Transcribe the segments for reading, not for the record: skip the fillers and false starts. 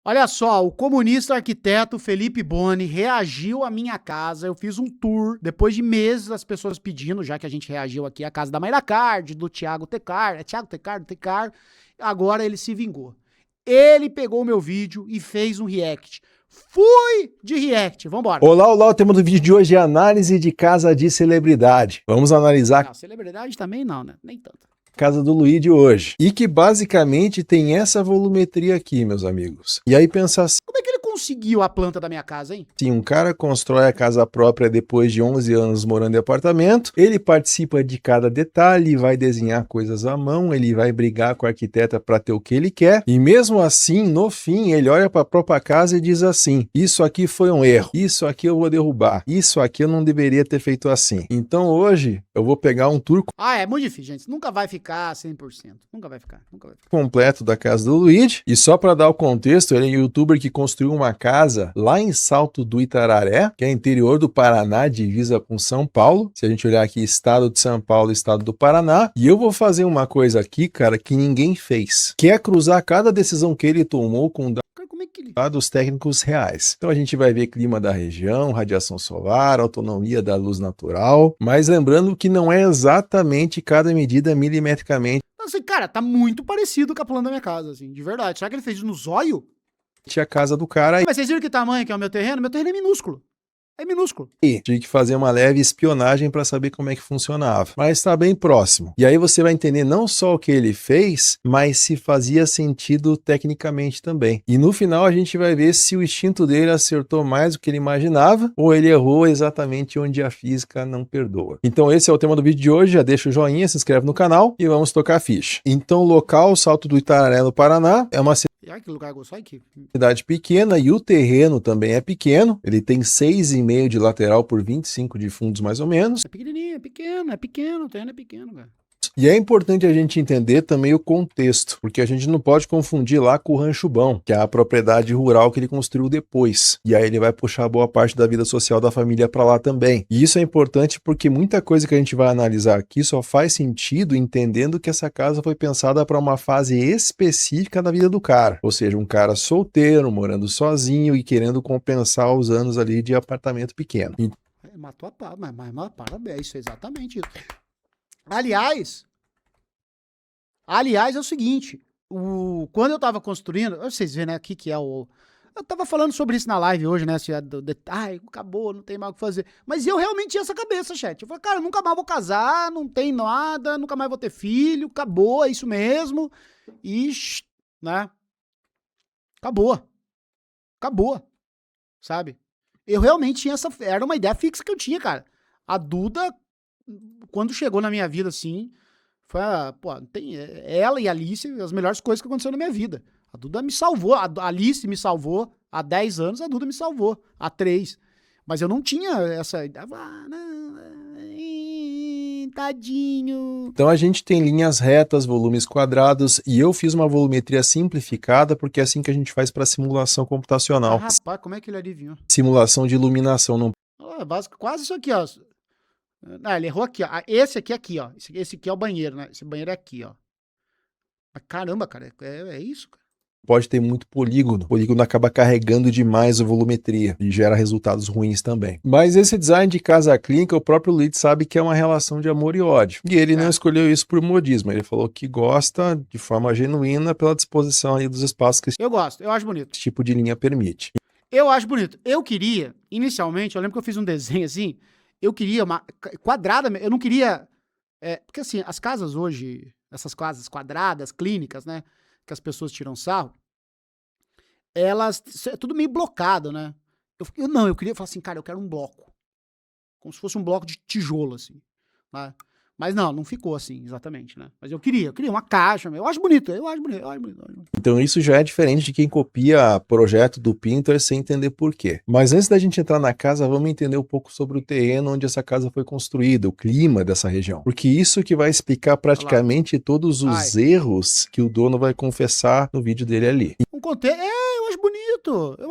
Olha só, o comunista arquiteto Felipe Boni reagiu à minha casa. Eu fiz um tour, depois de meses as pessoas pedindo, já que a gente reagiu aqui à casa da Mayra Card, do Thiago Tecar, é Thiago Tecar, do Tecar, agora ele se vingou. Ele pegou o meu vídeo e fez um react. Fui de react, vambora. Olá, olá, o tema do vídeo de hoje é análise de casa de celebridade. Vamos analisar Não, celebridade também não, né? Nem tanto. Casa do Luigi hoje. E que basicamente tem essa volumetria aqui, meus amigos. E aí pensar assim, Como é que ele conseguiu a planta da minha casa, hein? se um cara constrói a casa própria depois de 11 anos morando em apartamento, ele participa de cada detalhe, vai desenhar coisas à mão, ele vai brigar com a arquiteta para ter o que ele quer, e mesmo assim, no fim, ele olha para a própria casa e diz assim, isso aqui foi um erro, isso aqui eu vou derrubar, isso aqui eu não deveria ter feito assim. Então hoje eu vou pegar um tour Ah, é muito difícil, gente. Nunca vai ficar 100%. Nunca vai ficar. completo da casa do Luigi. E só para dar o contexto, ele é um youtuber que construiu uma casa lá em Salto do Itararé, que é interior do Paraná, divisa com São Paulo. Se a gente olhar aqui, estado de São Paulo, estado do Paraná. E eu vou fazer uma coisa aqui, cara, que ninguém fez, que é cruzar cada decisão que ele tomou com Cara, como é que ele... dados técnicos reais. Então a gente vai ver clima da região, radiação solar, autonomia da luz natural, mas lembrando que não é exatamente cada medida milimetricamente Assim, cara, tá muito parecido com a planta da minha casa, assim, de verdade. Será que ele fez isso no zóio? a casa do cara. Mas vocês viram que tamanho que é o meu terreno? Meu terreno é minúsculo. É minúsculo. E tive que fazer uma leve espionagem para saber como é que funcionava, mas está bem próximo. E aí você vai entender não só o que ele fez, mas se fazia sentido tecnicamente também. E no final a gente vai ver se o instinto dele acertou mais do que ele imaginava ou ele errou exatamente onde a física não perdoa. Então esse é o tema do vídeo de hoje, já deixa o joinha, se inscreve no canal e vamos tocar a ficha. Então o local, Salto do Itararé no Paraná, é uma E olha que lugar gostoso aqui. cidade pequena e o terreno também é pequeno. Ele tem 6,5 de lateral por 25 de fundos mais ou menos. É pequenininho, é pequeno, o terreno é pequeno, cara. E é importante a gente entender também o contexto, porque a gente não pode confundir lá com o Rancho Bom, que é a propriedade rural que ele construiu depois. E aí ele vai puxar boa parte da vida social da família para lá também. E isso é importante porque muita coisa que a gente vai analisar aqui só faz sentido entendendo que essa casa foi pensada para uma fase específica da vida do cara. Ou seja, um cara solteiro, morando sozinho e querendo compensar os anos ali de apartamento pequeno. Matou a pau, mas parabéns, isso é exatamente isso. Aliás, é o seguinte, quando eu tava construindo, vocês veem, né, aqui que é o... Eu tava falando sobre isso na live hoje, né, assim, ai, acabou, não tem mais o que fazer. Mas eu realmente tinha essa cabeça, chat. Eu falei, cara, nunca mais vou casar, não tem nada, nunca mais vou ter filho, acabou, é isso mesmo. E, né, acabou, sabe? Eu realmente tinha era uma ideia fixa que eu tinha, cara. A Duda, quando chegou na minha vida, assim, foi ela e a Alice, as melhores coisas que aconteceram na minha vida. A Duda me salvou, a Alice me salvou há 10 anos, a Duda me salvou há 3. Mas eu não tinha essa ideia. Tadinho. Então a gente tem linhas retas, volumes quadrados, e eu fiz uma volumetria simplificada porque é assim que a gente faz para simulação computacional. Rapaz, como é que ele adivinhou? Simulação de iluminação. Não... Quase isso aqui, ó. Ah, ele errou aqui, ó. Esse aqui, ó. Esse aqui é o banheiro, né? Esse banheiro é aqui, ó. Mas caramba, cara, é isso, cara. Pode ter muito polígono. O polígono acaba carregando demais a volumetria e gera resultados ruins também. Mas esse design de casa clínica, o próprio Luigi sabe que é uma relação de amor e ódio. E ele não escolheu isso por modismo. Ele falou que gosta de forma genuína pela disposição ali dos espaços que eu gosto, eu acho bonito. Esse tipo de linha permite. Eu acho bonito. Eu queria, inicialmente, eu lembro que eu fiz um desenho assim, eu queria uma quadrada, eu não queria... porque assim, as casas hoje, essas casas quadradas, clínicas, né, que as pessoas tiram sarro, elas, é tudo meio blocado, né? Eu queria falar assim, cara, eu quero um bloco. Como se fosse um bloco de tijolo, assim, né? Mas não ficou assim, exatamente, né? Mas eu queria uma caixa, eu acho bonito. Então isso já é diferente de quem copia projeto do Pinterest sem entender por quê. Mas antes da gente entrar na casa, vamos entender um pouco sobre o terreno onde essa casa foi construída, o clima dessa região. Porque isso que vai explicar praticamente todos os erros que o dono vai confessar no vídeo dele ali. Eu acho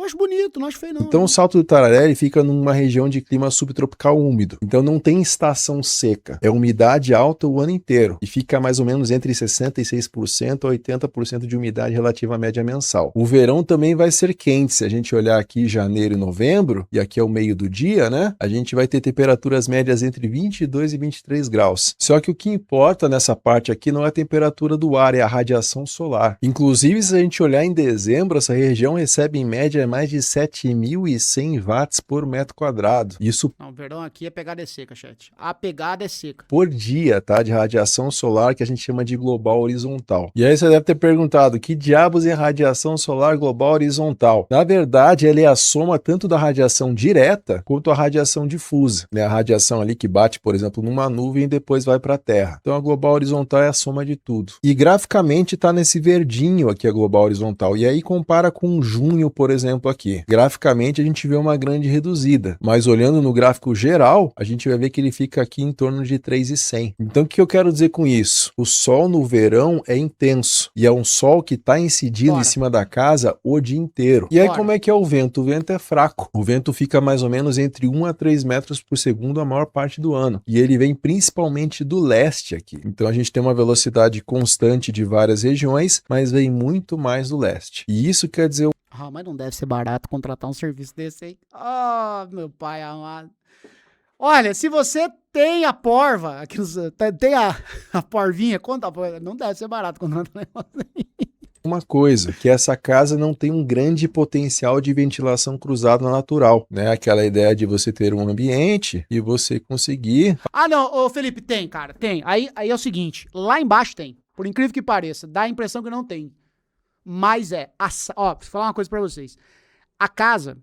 acho bonito, não acho feio não. Então o Salto do Tararé ele fica numa região de clima subtropical úmido. Então não tem estação seca. É umidade alta o ano inteiro. E fica mais ou menos entre 66% a 80% de umidade relativa à média mensal. O verão também vai ser quente. Se a gente olhar aqui janeiro e novembro, e aqui é o meio do dia, né? A gente vai ter temperaturas médias entre 22 e 23 graus. Só que o que importa nessa parte aqui não é a temperatura do ar, é a radiação solar. Inclusive, se a gente olhar em dezembro, essa região recebe em média mais de 7.100 watts por metro quadrado. Isso Não, o verão aqui a pegada é seca, chat. A pegada é seca. por dia, tá? De radiação solar que a gente chama de global horizontal. E aí você deve ter perguntado, que diabos é radiação solar global horizontal? Na verdade, ela é a soma tanto da radiação direta quanto a radiação difusa, né? A radiação ali que bate, por exemplo, numa nuvem e depois vai para a Terra. Então a global horizontal é a soma de tudo. E graficamente tá nesse verdinho aqui a global horizontal. E aí compara com junho, por exemplo, aqui. Graficamente a gente vê uma grande reduzida, mas olhando no gráfico geral, a gente vai ver que ele fica aqui em torno de 3.100. Então o que eu quero dizer com isso? O sol no verão é intenso e é um sol que está incidindo em cima da casa o dia inteiro. E aí como é que é o vento? O vento é fraco. O vento fica mais ou menos entre 1 a 3 metros por segundo a maior parte do ano. E ele vem principalmente do leste aqui. Então a gente tem uma velocidade constante de várias regiões, mas vem muito mais do leste. E isso quer dizer... Ah, mas não deve ser barato contratar um serviço desse aí. Ah, meu pai amado. Olha, se você tem a porva, tem a porvinha, conta a porva, não deve ser barato contratar um negócio aí. Uma coisa, que essa casa não tem um grande potencial de ventilação cruzada natural, né? Aquela ideia de você ter um ambiente e você conseguir... Ah, não, ô Felipe, tem, cara, tem. Aí é o seguinte, lá embaixo tem, por incrível que pareça, dá a impressão que não tem. Mas ó, preciso falar uma coisa pra vocês. A casa,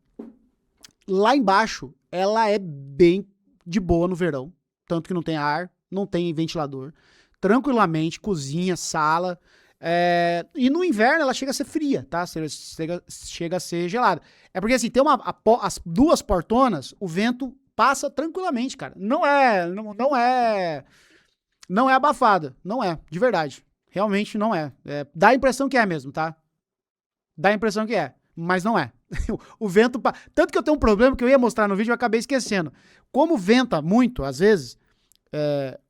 lá embaixo, ela é bem de boa no verão, tanto que não tem ar, não tem ventilador, tranquilamente, cozinha, sala... e no inverno ela chega a ser fria, tá? Chega a ser gelada. É porque assim, tem as duas portonas, o vento passa tranquilamente, cara. Não é abafada. Não é, de verdade. Realmente não é. Dá a impressão que é mesmo, tá? Dá a impressão que é, mas não é. O vento... Tanto que eu tenho um problema que eu ia mostrar no vídeo e eu acabei esquecendo. Como venta muito, às vezes...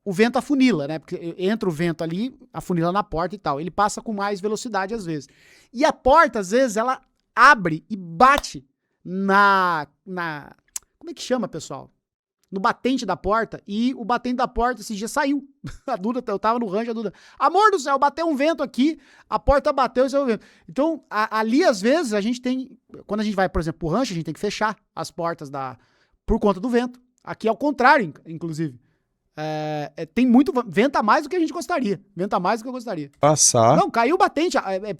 o vento afunila, né? Porque entra o vento ali, afunila na porta e tal. Ele passa com mais velocidade às vezes. E a porta, às vezes, ela abre e bate como é que chama, pessoal? No batente da porta. E o batente da porta esses dias saiu. A Duda, eu tava no rancho, a Duda... Amor do céu, bateu um vento aqui, a porta bateu e saiu o vento. Então, ali, às vezes, a gente tem... Quando a gente vai, por exemplo, pro rancho, a gente tem que fechar as portas por conta do vento. Aqui é o contrário, inclusive. Tem muito... Venta mais do que a gente gostaria. Venta mais do que eu gostaria. Passar... Não, caiu o batente.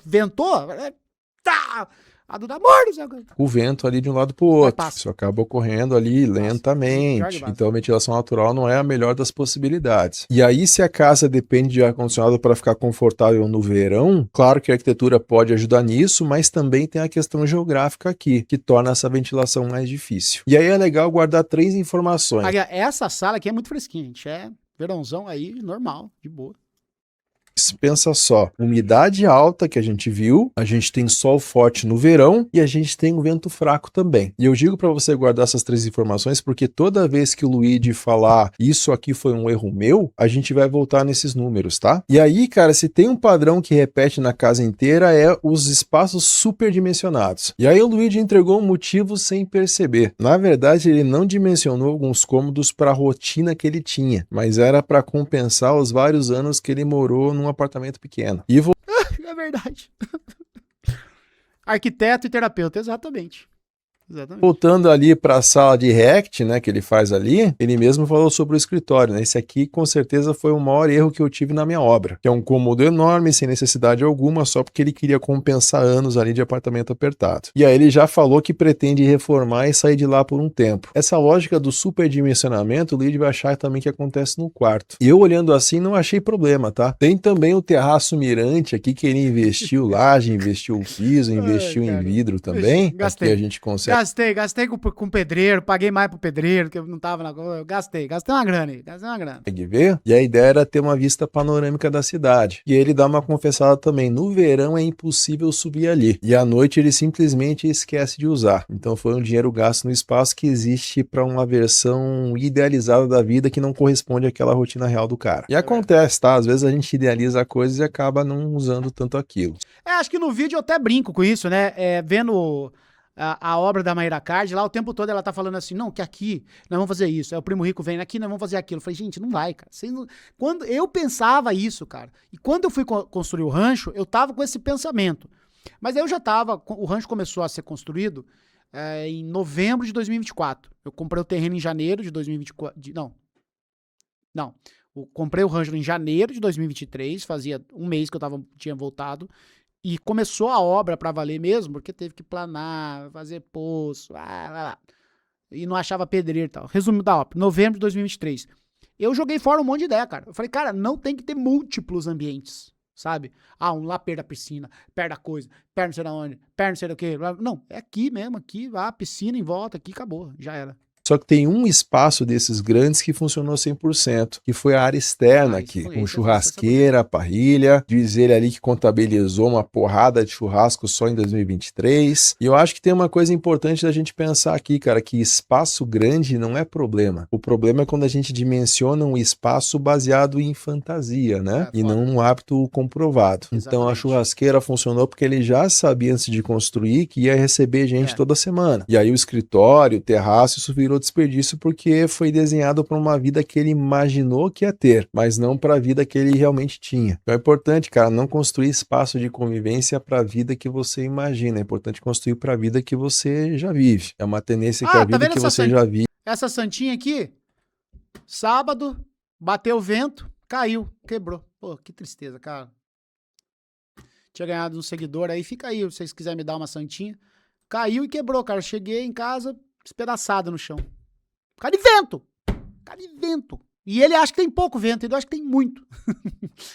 Ventou... Tá... A Duda, amor do céu. O vento ali de um lado pro outro. Isso acaba ocorrendo ali lentamente. Então a ventilação natural não é a melhor das possibilidades. E aí, se a casa depende de ar-condicionado para ficar confortável no verão, claro que a arquitetura pode ajudar nisso, mas também tem a questão geográfica aqui, que torna essa ventilação mais difícil. E aí é legal guardar 3 informações. Essa sala aqui é muito fresquinha, gente. É verãozão aí, normal, de boa. Pensa só, umidade alta que a gente viu, a gente tem sol forte no verão e a gente tem um vento fraco também. E eu digo para você guardar essas 3 informações porque toda vez que o Luigi falar isso aqui foi um erro meu, a gente vai voltar nesses números, tá? E aí, cara, se tem um padrão que repete na casa inteira é os espaços superdimensionados. E aí o Luigi entregou um motivo sem perceber. Na verdade, ele não dimensionou alguns cômodos para a rotina que ele tinha, mas era para compensar os vários anos que ele morou num apartamento pequeno. É verdade. Arquiteto e terapeuta, exatamente. Voltando ali para a sala de React, né, que ele faz ali, ele mesmo falou sobre o escritório, né? Esse aqui com certeza foi o maior erro que eu tive na minha obra, que é um cômodo enorme, sem necessidade alguma, só porque ele queria compensar anos ali de apartamento apertado. E aí ele já falou que pretende reformar e sair de lá por um tempo. Essa lógica do superdimensionamento, o Luigi vai achar também que acontece no quarto. E eu olhando assim não achei problema, tá? Tem também o terraço mirante aqui que ele investiu laje, investiu piso, investiu em vidro também. Gastei. Aqui a gente consegue gastei com pedreiro, paguei mais pro pedreiro, que eu não tava eu gastei uma grana aí, Consegue ver? E a ideia era ter uma vista panorâmica da cidade. E ele dá uma confessada também, no verão é impossível subir ali. E à noite ele simplesmente esquece de usar. Então foi um dinheiro gasto no espaço que existe para uma versão idealizada da vida que não corresponde àquela rotina real do cara. E acontece, tá? Às vezes a gente idealiza coisas e acaba não usando tanto aquilo. Acho que no vídeo eu até brinco com isso, né? Vendo a obra da Mayra Card, lá o tempo todo ela tá falando assim, não, que aqui nós vamos fazer isso. Aí o Primo Rico vem aqui, nós vamos fazer aquilo. Eu falei, gente, não vai, cara. Quando eu pensava isso, cara, e quando eu fui construir o rancho, eu tava com esse pensamento. Mas aí eu já tava, o rancho começou a ser construído em novembro de 2024. Eu comprei o terreno em janeiro de 2024. Não. Eu comprei o rancho em janeiro de 2023, fazia um mês que eu tinha voltado. E começou a obra pra valer mesmo, porque teve que planar, fazer poço, e não achava pedreiro e tal. Resumo da obra, novembro de 2023. Eu joguei fora um monte de ideia, cara. Eu falei, cara, não tem que ter múltiplos ambientes, sabe? Um lá perto da piscina, perto da coisa, perto não sei da onde, perto não sei do que. Não, é aqui mesmo, aqui, piscina em volta, aqui, acabou, já era. Só que tem um espaço desses grandes que funcionou 100%, que foi a área externa aqui, com churrasqueira, parrilha. Diz ele ali que contabilizou uma porrada de churrasco só em 2023. E eu acho que tem uma coisa importante da gente pensar aqui, cara, que espaço grande não é problema. O problema é quando a gente dimensiona um espaço baseado em fantasia, né? E não um hábito comprovado. Exatamente. Então a churrasqueira funcionou porque ele já sabia antes de construir que ia receber gente toda semana. E aí o escritório, o terraço, isso virou desperdício porque foi desenhado para uma vida que ele imaginou que ia ter, mas não para a vida que ele realmente tinha. Então é importante, cara, não construir espaço de convivência para a vida que você imagina. É importante construir para a vida que você já vive. É uma tendência que a vida que você já vive. Essa santinha aqui, sábado, bateu o vento, caiu, quebrou. Pô, que tristeza, cara. Tinha ganhado um seguidor aí, fica aí, se vocês quiserem me dar uma santinha. Caiu e quebrou, cara. Cheguei em casa despedaçado no chão. Por causa de vento. Por causa de vento. E ele acha que tem pouco vento, ele acha que tem muito.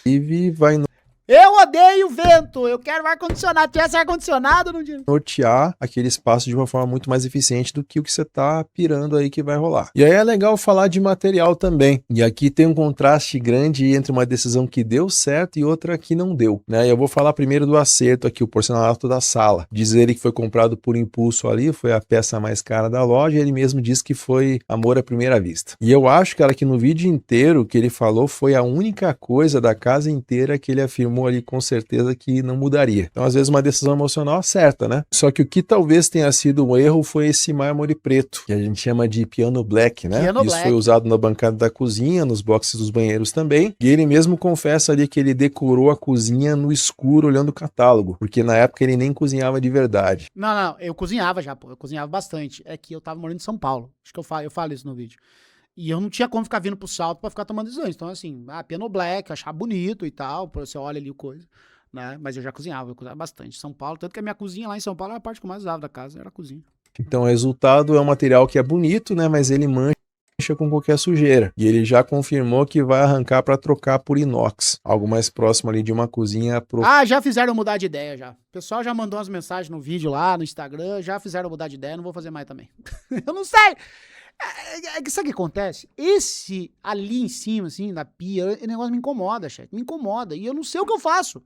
E vai Eu odeio vento, eu quero ar-condicionado. Tivesse ar-condicionado, não tinha. Nortear aquele espaço de uma forma muito mais eficiente do que o que você tá pirando aí que vai rolar. E aí é legal falar de material também. E aqui tem um contraste grande entre uma decisão que deu certo e outra que não deu, né? Eu vou falar primeiro do acerto aqui, o porcelanato da sala. Diz ele que foi comprado por impulso ali, foi a peça mais cara da loja, e ele mesmo disse que foi amor à primeira vista. E eu acho, cara, que no vídeo inteiro que ele falou foi a única coisa da casa inteira que ele afirmou ali com certeza que não mudaria. Então, às vezes, uma decisão emocional acerta, né? Só que o que talvez tenha sido um erro foi esse mármore preto, que a gente chama de piano black, né? Isso foi usado na bancada da cozinha, nos boxes dos banheiros também. E ele mesmo confessa ali que ele decorou a cozinha no escuro olhando o catálogo, porque na época ele nem cozinhava de verdade. Não, eu cozinhava já, pô. Eu cozinhava bastante. É que eu tava morando em São Paulo. Acho que eu falo isso no vídeo. E eu não tinha como ficar vindo pro Salto pra ficar tomando decisões. Então, assim, piano black, achar bonito e tal, você olha ali o coisa, né? Mas eu cozinhava bastante. São Paulo, tanto que a minha cozinha lá em São Paulo era a parte que eu mais usava da casa, era a cozinha. Então, o resultado é um material que é bonito, né? Mas ele mancha com qualquer sujeira. E ele já confirmou que vai arrancar para trocar por inox. Algo mais próximo ali de uma cozinha... já fizeram mudar de ideia já. O pessoal já mandou umas mensagens no vídeo lá, no Instagram, já fizeram mudar de ideia, não vou fazer mais também. Eu não sei! Sabe o que acontece? Esse ali em cima, assim, da pia, o negócio me incomoda, chefe. Me incomoda. E eu não sei o que eu faço.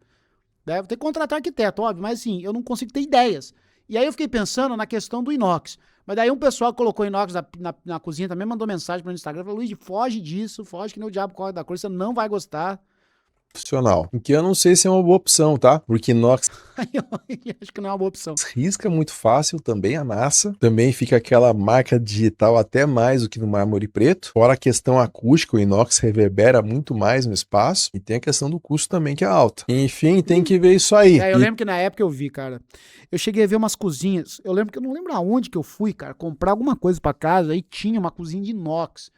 Deve ter que contratar arquiteto, óbvio, mas assim, eu não consigo ter ideias. E aí eu fiquei pensando na questão do inox. Mas daí um pessoal colocou inox na cozinha, também mandou mensagem para o Instagram, falou, Luiz, foge disso, foge que nem o diabo corre da cor, você não vai gostar. Profissional. Que eu não sei se é uma boa opção, tá? Porque inox acho que não é uma boa opção. Risca muito fácil, também amassa. Também fica aquela marca digital até mais do que no mármore preto. Fora a questão acústica, o inox reverbera muito mais no espaço. E tem a questão do custo também, que é alta. Enfim, tem que ver isso aí. Eu lembro que na época eu vi, cara. Eu cheguei a ver umas cozinhas. Eu não lembro aonde que eu fui, cara, comprar alguma coisa pra casa. Aí tinha uma cozinha de inox.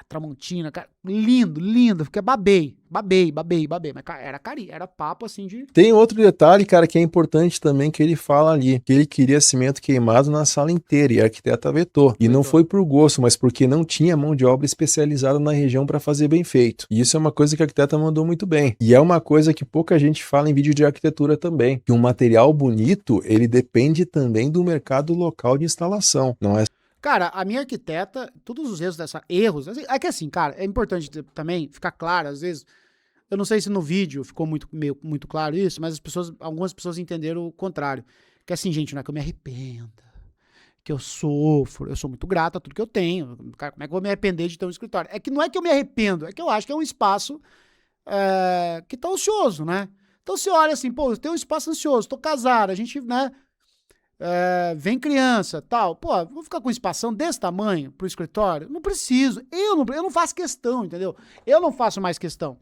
Tramontina, cara, lindo, lindo, fiquei babei, mas cara, era carinho, era papo assim de... Tem outro detalhe, cara, que é importante também, que ele fala ali, que ele queria cimento queimado na sala inteira, e a arquiteta vetou. E não foi por gosto, mas porque não tinha mão de obra especializada na região para fazer bem feito. E isso é uma coisa que a arquiteta mandou muito bem. E é uma coisa que pouca gente fala em vídeo de arquitetura também, que um material bonito, ele depende também do mercado local de instalação, não é? Cara, a minha arquiteta, todos os erros, é que assim, cara, é importante também ficar claro, às vezes, eu não sei se no vídeo ficou muito claro isso, mas algumas pessoas entenderam o contrário. Que assim, gente, não é que eu me arrependa, que eu sofro, eu sou muito grato a tudo que eu tenho. Cara, como é que eu vou me arrepender de ter um escritório? É que não é que eu me arrependo, é que eu acho que é um espaço que tá ocioso, né? Então você olha assim, pô, eu tenho um espaço ansioso, tô casado, a gente, né, vem criança, tal, pô, vou ficar com um espação desse tamanho pro escritório? Não preciso, eu não faço questão, entendeu? Eu não faço mais questão.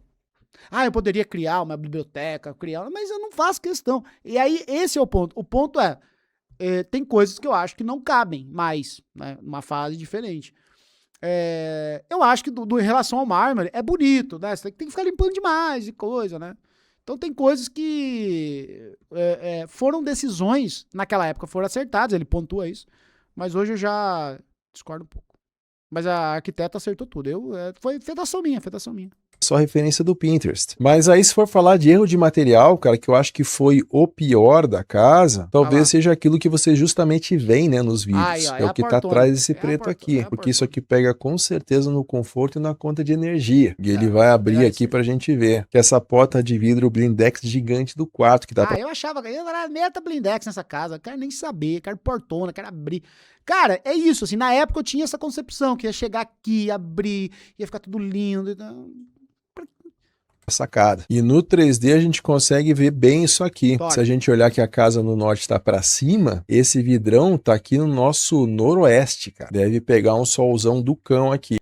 Ah, eu poderia criar uma biblioteca, mas eu não faço questão. E aí, esse é o ponto. O ponto tem coisas que eu acho que não cabem mais, né, numa fase diferente. Eu acho que em relação ao mármore, é bonito, né? Você tem que ficar limpando demais e coisa, né? Então tem coisas que foram decisões, naquela época foram acertadas, ele pontua isso, mas hoje eu já discordo um pouco. Mas a arquiteta acertou tudo. Foi feitação minha. Só referência do Pinterest. Mas aí, se for falar de erro de material, cara, que eu acho que foi o pior da casa, talvez seja aquilo que você justamente vê, né, nos vídeos. Aí, ó, é o que tá atrás desse preto aqui. Porque isso aqui pega com certeza no conforto e na conta de energia. E ele vai abrir aqui pra gente ver. Que essa porta de vidro blindex gigante do quarto que dá pra... eu achava que era meta blindex nessa casa. Quero nem saber, quero portona, quero abrir. Cara, é isso, assim, na época eu tinha essa concepção, que ia chegar aqui, abrir, ia ficar tudo lindo, então... sacada. E no 3D a gente consegue ver bem isso aqui. Se a gente olhar que a casa no norte está para cima, esse vidrão tá aqui no nosso noroeste, cara. Deve pegar um solzão do cão aqui.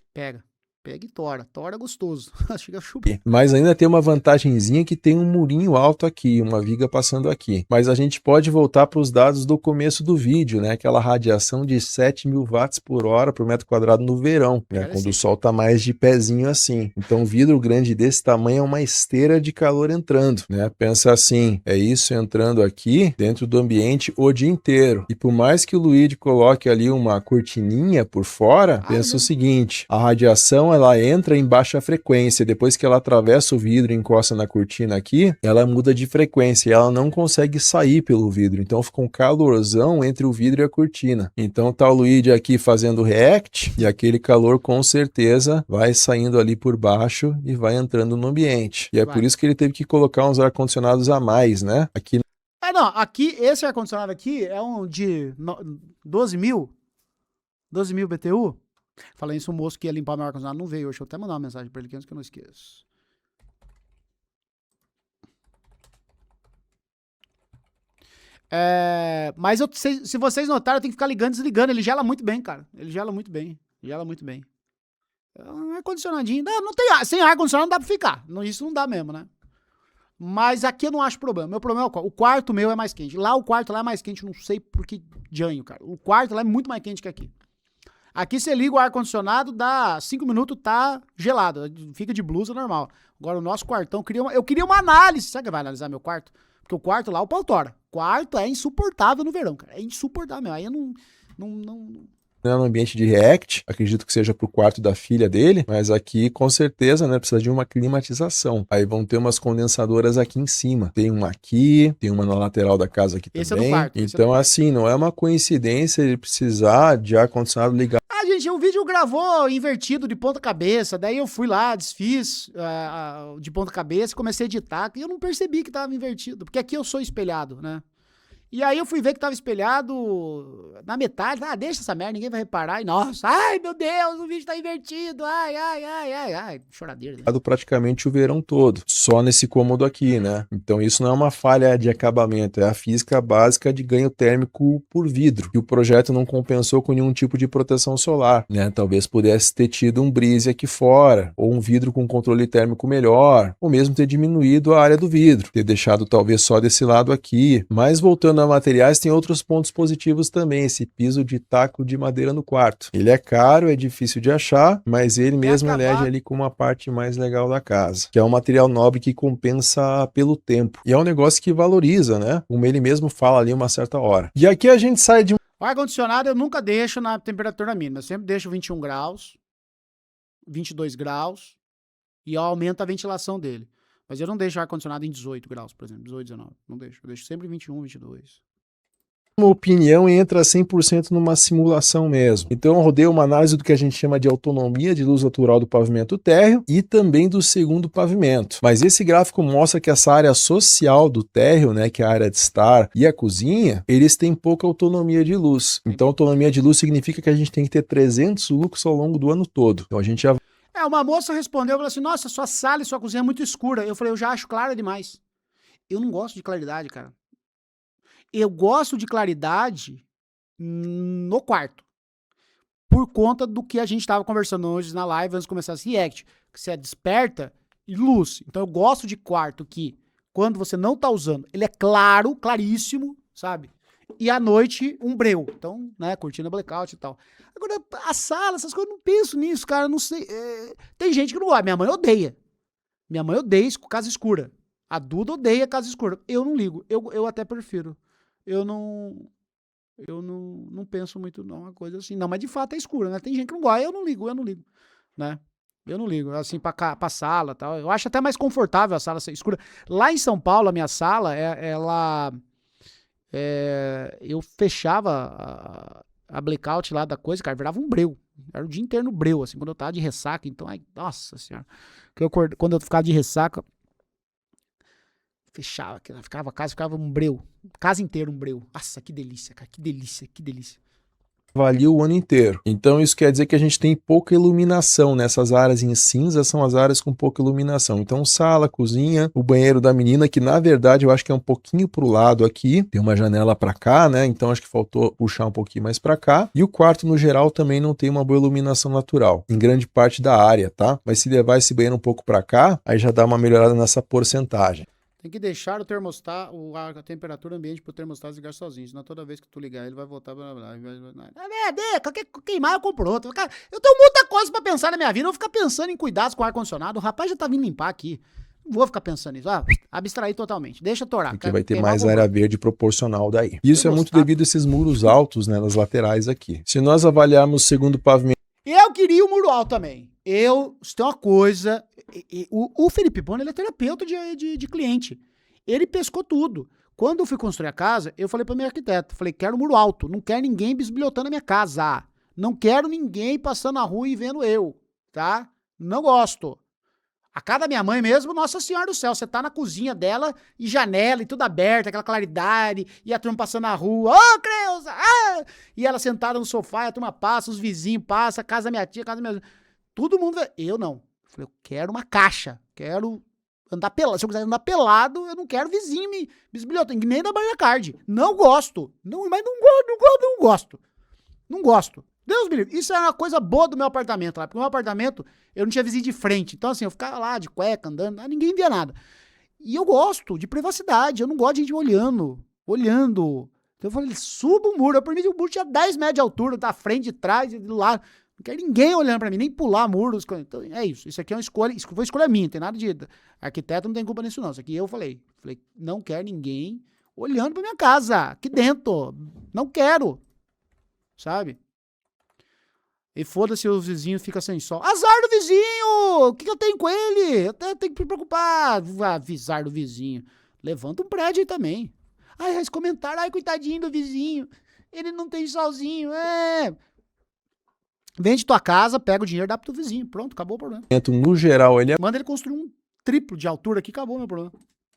Pega e tora gostoso. Chega a chupar. Mas ainda tem uma vantagenzinha que tem um murinho alto aqui, uma viga passando aqui. Mas a gente pode voltar para os dados do começo do vídeo, né? Aquela radiação de 7.000 watts por hora por metro quadrado no verão, né? Quando o sol tá mais de pezinho assim. Então vidro grande desse tamanho é uma esteira de calor entrando, né? Pensa assim, é isso entrando aqui dentro do ambiente o dia inteiro. E por mais que o Luigi coloque ali uma cortininha por fora, pensa o seguinte, a radiação ela entra em baixa frequência, depois que ela atravessa o vidro e encosta na cortina aqui, ela muda de frequência e ela não consegue sair pelo vidro, então fica um calorzão entre o vidro e a cortina. Então tá o Luigi aqui fazendo react e aquele calor com certeza vai saindo ali por baixo e vai entrando no ambiente. E é por isso que ele teve que colocar uns ar-condicionados a mais, né? Aqui não, aqui, esse ar-condicionado aqui é um de 12.000 BTU. Falei isso, o moço que ia limpar meu ar-condicionado não veio hoje. Eu até mandar uma mensagem pra ele antes que eu não esqueço. Mas se vocês notaram, eu tenho que ficar ligando e desligando. Ele gela muito bem, cara. Gela muito bem. Um ar-condicionadinho. Não tem ar. Sem ar-condicionado não dá pra ficar. Isso não dá mesmo, né? Mas aqui eu não acho problema. Meu problema é o quarto meu é mais quente. O quarto lá é mais quente. Não sei por que janho, cara. O quarto lá é muito mais quente que aqui. Aqui você liga o ar-condicionado, dá 5 minutos, tá gelado. Fica de blusa normal. Agora o nosso quartão, eu queria uma análise. Sabe que vai analisar meu quarto? Porque o quarto lá, o pau tora. O quarto é insuportável no verão, cara. É insuportável mesmo. Aí eu não... No ambiente de react, acredito que seja pro quarto da filha dele, mas aqui com certeza, né, precisa de uma climatização. Aí vão ter umas condensadoras aqui em cima. Tem uma aqui, tem uma na lateral da casa aqui esse também. É do quarto, então assim, não é uma coincidência ele precisar de ar-condicionado ligado. Gente, o vídeo gravou invertido de ponta cabeça, daí eu fui lá, desfiz de ponta cabeça, comecei a editar, e eu não percebi que tava invertido, porque aqui eu sou espelhado, né? E aí eu fui ver que tava espelhado na metade, deixa essa merda, ninguém vai reparar, e nossa, ai meu Deus, o vídeo tá invertido, ai, choradeira. Né? Praticamente o verão todo, só nesse cômodo aqui, né? Então isso não é uma falha de acabamento, é a física básica de ganho térmico por vidro, e o projeto não compensou com nenhum tipo de proteção solar, né? Talvez pudesse ter tido um brise aqui fora, ou um vidro com controle térmico melhor, ou mesmo ter diminuído a área do vidro, ter deixado talvez só desse lado aqui, mas voltando voltando a materiais, tem outros pontos positivos também, esse piso de taco de madeira no quarto. Ele é caro, é difícil de achar, mas ele mesmo elege ali como a parte mais legal da casa, que é um material nobre que compensa pelo tempo. E é um negócio que valoriza, né? Como ele mesmo fala ali uma certa hora. E aqui a gente sai de O ar-condicionado eu nunca deixo na temperatura mínima. Eu sempre deixo 21 graus, 22 graus e eu aumento a ventilação dele. Mas eu não deixo o ar-condicionado em 18 graus, por exemplo, 18, 19. Não deixo. Eu deixo sempre 21, 22. uma opinião e entra 100% numa simulação mesmo. Então eu rodei uma análise do que a gente chama de autonomia de luz natural do pavimento térreo e também do segundo pavimento. Mas esse gráfico mostra que essa área social do térreo, né, que é a área de estar e a cozinha, eles têm pouca autonomia de luz. Então autonomia de luz significa que a gente tem que ter 300 lux ao longo do ano todo. Então a gente já... Uma moça respondeu, falou assim, nossa, sua sala e sua cozinha é muito escura. Eu falei, eu já acho clara demais. Eu não gosto de claridade, cara. Eu gosto de claridade no quarto. Por conta do que a gente estava conversando hoje na live, antes de começar esse react. Que você desperta e luz. Então eu gosto de quarto que, quando você não tá usando, ele é claro, claríssimo, sabe? E à noite, um breu. Então, né, cortina blackout e tal. Agora, a sala, essas coisas, eu não penso nisso, cara. Eu não sei. Tem gente que não gosta. Minha mãe odeia. Minha mãe odeia casa escura. A Duda odeia casa escura. Eu não ligo. Eu até prefiro. Eu não penso muito, não, uma coisa assim. Não, mas de fato é escura, né? Tem gente que não gosta. Eu não ligo, né? Eu não ligo, assim, pra sala e tal. Eu acho até mais confortável a sala ser escura. Lá em São Paulo, a minha sala, eu fechava a blackout lá da coisa, cara, virava um breu. Era o dia inteiro no breu, assim, quando eu tava de ressaca. Então, nossa senhora. Quando eu ficava de ressaca, fechava, ficava a casa, ficava um breu. Casa inteira um breu. Nossa, que delícia, cara, que delícia, que delícia. Avalia o ano inteiro. Então isso quer dizer que a gente tem pouca iluminação nessas áreas em cinza, são as áreas com pouca iluminação. Então sala, cozinha, o banheiro da menina, que na verdade eu acho que é um pouquinho pro lado aqui, tem uma janela para cá, né? Então acho que faltou puxar um pouquinho mais para cá. E o quarto no geral também não tem uma boa iluminação natural, em grande parte da área, tá? Mas se levar esse banheiro um pouco para cá, aí já dá uma melhorada nessa porcentagem. Tem que deixar o termostato, a temperatura ambiente pro termostato ligar sozinho. Senão toda vez que tu ligar ele vai voltar. Qualquer queimar eu compro outro. Cara, eu tenho muita coisa pra pensar na minha vida. Eu vou ficar pensando em cuidados com o ar-condicionado. O rapaz já tá vindo limpar aqui. Não vou ficar pensando nisso. Abstrair totalmente. Deixa torar. Porque vai ter mais área verde proporcional daí. Isso é muito devido a esses muros altos, né, nas laterais aqui. Se nós avaliarmos o segundo pavimento... Eu queria o muro alto também. Se tem uma coisa... O Felipe Bono, ele é terapeuta de cliente. Ele pescou tudo. Quando eu fui construir a casa, eu falei pra minha arquiteta, falei, quero muro alto, não quero ninguém bisbilhotando a minha casa. Não quero ninguém passando na rua e vendo eu, tá? Não gosto. A casa da minha mãe mesmo, Nossa Senhora do Céu, você tá na cozinha dela e janela e tudo aberto, aquela claridade, e a turma passando na rua, ô Creuza, e ela sentada no sofá, e a turma passa, os vizinhos passam, a casa da minha tia, a casa da minha... Todo mundo... Eu não. Falei, eu quero uma caixa, quero andar pelado. Se eu quiser andar pelado, eu não quero vizinho me bisbilhotando, nem da Maria Card. Não gosto. Mas não gosto. Não gosto. Deus me livre. Isso é uma coisa boa do meu apartamento lá, porque no meu apartamento eu não tinha vizinho de frente. Então, assim, eu ficava lá de cueca, andando, ninguém via nada. E eu gosto de privacidade, eu não gosto de gente olhando. Então eu falei, suba o muro. Eu permiti o muro tinha 10 metros de altura, da frente, de trás, do lado. Não quero ninguém olhando pra mim, nem pular muros. Então, é isso. Isso aqui é uma escolha. Isso foi escolha minha, não tem nada de... Arquiteto não tem culpa nisso, não. Isso aqui eu falei. Não quero ninguém olhando pra minha casa, aqui dentro. Não quero. Sabe? E foda-se, os vizinhos ficam sem sol. Azar do vizinho! O que eu tenho com ele? Eu tenho que me preocupar. Avisar do vizinho. Levanta um prédio aí também. Esse comentário. Coitadinho do vizinho. Ele não tem solzinho. Vende tua casa, pega o dinheiro, dá pro teu vizinho. Pronto, acabou o problema. No geral, ele é... Manda ele construir um triplo de altura aqui, acabou o meu problema.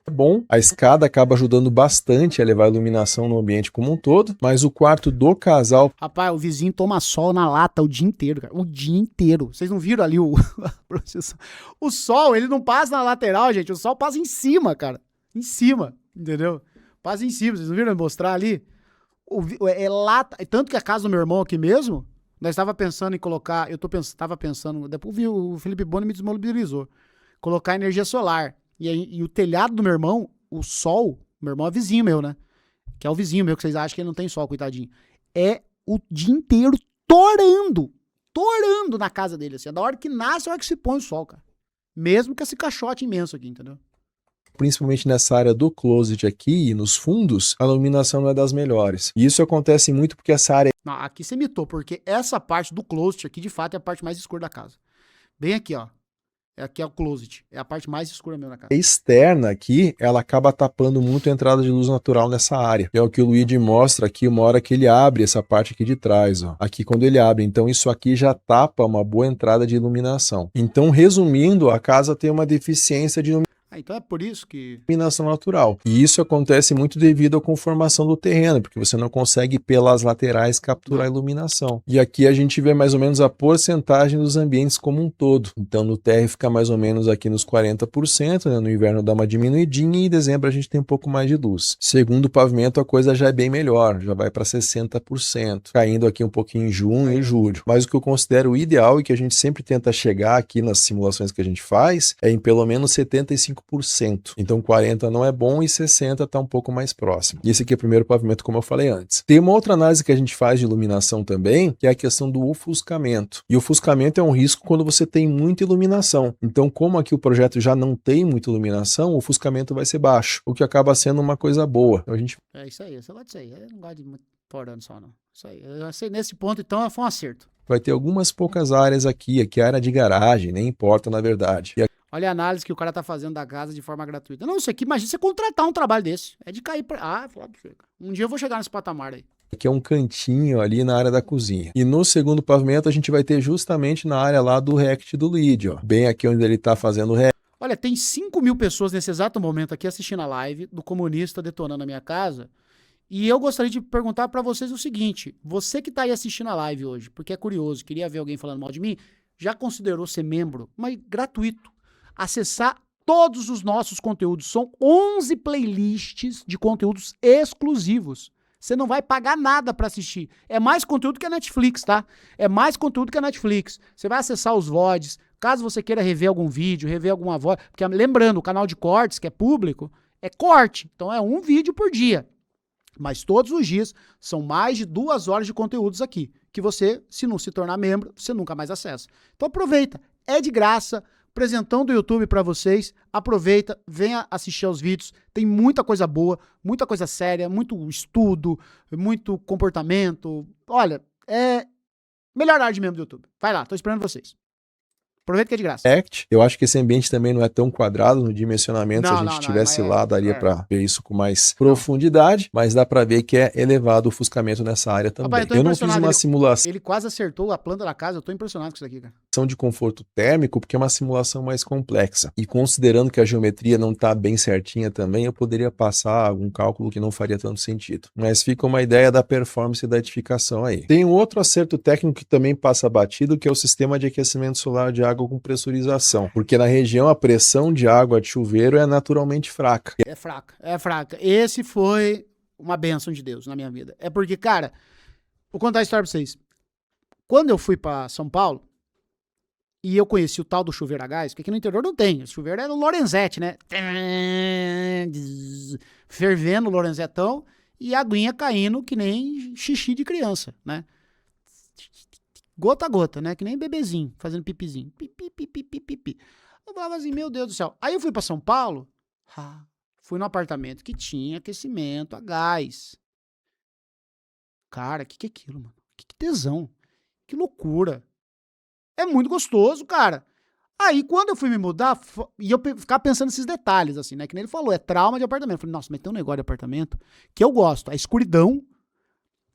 É bom, a escada acaba ajudando bastante a levar a iluminação no ambiente como um todo, mas o quarto do casal... Rapaz, o vizinho toma sol na lata o dia inteiro, cara. O dia inteiro. Vocês não viram ali o sol, ele não passa na lateral, gente. O sol passa em cima, cara. Em cima, entendeu? Passa em cima. Vocês não viram ele mostrar ali? Tanto que a casa do meu irmão aqui mesmo... Nós estava pensando em colocar, estava pensando, depois o Felipe Bono me desmobilizou, colocar energia solar. E o telhado do meu irmão, o sol, meu irmão é vizinho meu, né? que é o vizinho meu, que vocês acham que ele não tem sol, coitadinho. É o dia inteiro torando na casa dele, assim. É da hora que nasce, a hora que se põe o sol, cara. Mesmo com esse caixote imenso aqui, entendeu? Principalmente nessa área do closet aqui e nos fundos, a iluminação não é das melhores. E isso acontece muito porque essa área Não, aqui você mitou, porque essa parte do closet aqui, de fato, é a parte mais escura da casa. Bem aqui, ó. Aqui é o closet. É a parte mais escura mesmo da casa. externa aqui, ela acaba tapando muito a entrada de luz natural nessa área. É o que o Luigi mostra aqui, uma hora que ele abre essa parte aqui de trás, ó. Aqui quando ele abre. Então isso aqui já tapa uma boa entrada de iluminação. Então, resumindo, a casa tem uma deficiência de Então é por isso que... iluminação natural. E isso acontece muito devido à conformação do terreno, porque você não consegue pelas laterais capturar a iluminação. E aqui a gente vê mais ou menos a porcentagem dos ambientes como um todo. Então no térreo fica mais ou menos aqui nos 40%, né? No inverno dá uma diminuidinha e em dezembro a gente tem um pouco mais de luz. Segundo o pavimento a coisa já é bem melhor, já vai para 60%, caindo aqui um pouquinho em junho e julho. Mas o que eu considero ideal e que a gente sempre tenta chegar aqui nas simulações que a gente faz é em pelo menos 75%. Então 40 não é bom e 60 está um pouco mais próximo. E esse aqui é o primeiro pavimento, como eu falei antes. Tem uma outra análise que a gente faz de iluminação também, que é a questão do ofuscamento. E o ofuscamento é um risco quando você tem muita iluminação. Então, como aqui o projeto já não tem muita iluminação, o ofuscamento vai ser baixo, o que acaba sendo uma coisa boa. Então, a gente... É isso aí, você gosta disso aí. Eu não gosto de muito torando só, não. Isso aí. Eu sei, nesse ponto, então, foi um acerto. vai ter algumas poucas áreas aqui a área de garagem, nem importa na verdade. E olha a análise que o cara tá fazendo da casa de forma gratuita. Não, isso aqui, imagina você contratar um trabalho desse. É de cair pra... Ah, um dia eu vou chegar nesse patamar aí. aqui é um cantinho ali na área da cozinha. E no segundo pavimento a gente vai ter justamente na área lá do React do Luigi, ó. Bem aqui onde ele tá fazendo o React. Olha, tem 5.000 pessoas nesse exato momento aqui assistindo a live do Comunista Detonando a Minha Casa. E eu gostaria de perguntar pra vocês o seguinte. Você que tá aí assistindo a live hoje, porque é curioso, queria ver alguém falando mal de mim, já considerou ser membro, mas gratuito, acessar todos os nossos conteúdos. São 11 playlists de conteúdos exclusivos. Você não vai pagar nada para assistir. É mais conteúdo que a Netflix, tá? É mais conteúdo que a Netflix. Você vai acessar os VODs. Caso você queira rever algum vídeo, rever alguma voz. Porque lembrando, o canal de cortes, que é público, é corte. Então é um vídeo por dia. Mas todos os dias são mais de 2 horas de conteúdos aqui. Que você, se não se tornar membro, você nunca mais acessa. Então aproveita. É de graça. Presentão do YouTube pra vocês, aproveita, venha assistir aos vídeos, tem muita coisa boa, muita coisa séria, muito estudo, muito comportamento, olha, é melhor área de membro do YouTube, vai lá, tô esperando vocês. Aproveita que é de graça. Eu acho que esse ambiente também não é tão quadrado no dimensionamento. Se a gente estivesse lá, daria para ver isso com mais profundidade, mas dá para ver que é elevado o ofuscamento nessa área também. Rapaz, eu não fiz uma simulação. Ele quase acertou a planta da casa, eu tô impressionado com isso daqui, cara. De conforto térmico, porque é uma simulação mais complexa. E considerando que a geometria não está bem certinha também, eu poderia passar algum cálculo que não faria tanto sentido. Mas fica uma ideia da performance e da edificação aí. Tem um outro acerto técnico que também passa batido, que é o sistema de aquecimento solar de água com pressurização. Porque na região a pressão de água de chuveiro é naturalmente fraca. É fraca. Esse foi uma bênção de Deus na minha vida. É porque, cara, vou contar a história pra vocês. Quando eu fui pra São Paulo, e eu conheci o tal do chuveiro a gás, que aqui no interior não tem. O chuveiro era o Lorenzetti, né? Fervendo o Lorenzetão e a aguinha caindo que nem xixi de criança, né? Gota a gota, né? Que nem bebezinho, fazendo pipizinho. Pipi, pipi, pipi, pipi. Eu falava assim, meu Deus do céu. Aí eu fui pra São Paulo, fui num apartamento que tinha aquecimento a gás. Cara, que é aquilo, mano? Que tesão. Que loucura. É muito gostoso, cara. Aí, quando eu fui me mudar, e eu ficava pensando nesses detalhes, assim, né? Que nem ele falou, é trauma de apartamento. Eu falei, nossa, mas tem um negócio de apartamento que eu gosto. A escuridão,